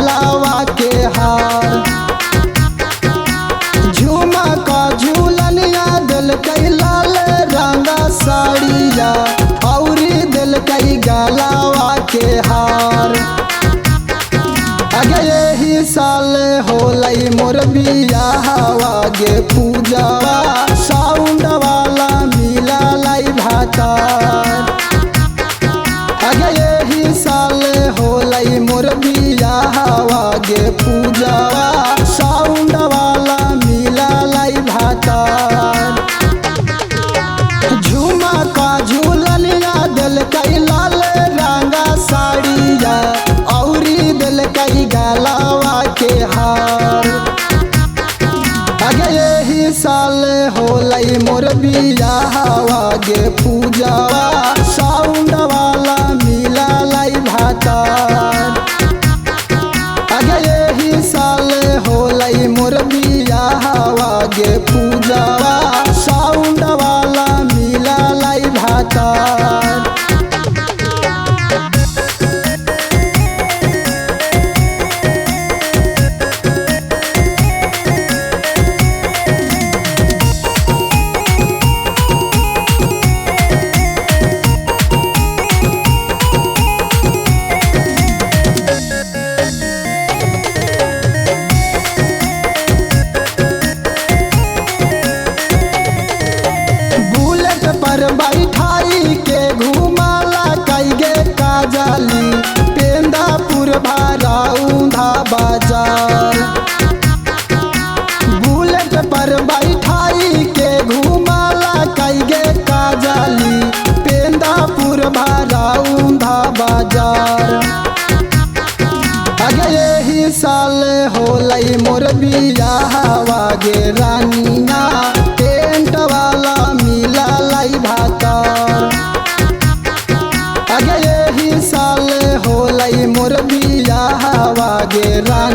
गलावा के हार। झूमा का झूलनिया दिल कई लाल रंगा साड़िया औरी दिल कई गलावा के हार। अगे यही साल होलई मोर बियाहवा गे पूजावा साउंड वाला मिला लाई भातार। अगे यही साल होलई मोर बियाहवा गे पूजावा साउंड वाला मिला लाई भातार। झूमा का झूलनिया दिल कई लाल रंगा साड़िया औरी दिल कई गलावा के हार। अगे यही साल होलई मोर बियाहवा गे पूजावा साउंड वाला मिला लाई भातार। अगे यही साल होलई मोर बियाहवा गे पूजावा साउंड वाला मिला लाई भातार। पर बैठाई के घुमाला कई गे काजली पेंदापुर भाराउंधा बाजार। बुलेट पर बैठाई के घुमाला कई गे काजली पेंदापुर भाराउंधा बाजार। अगे यही साल होलई मोर बियाहवा गे रानिया टेंट वाला मिला लाई भातार। अगे यही साल होलई मोर बियाहवा गे रानिया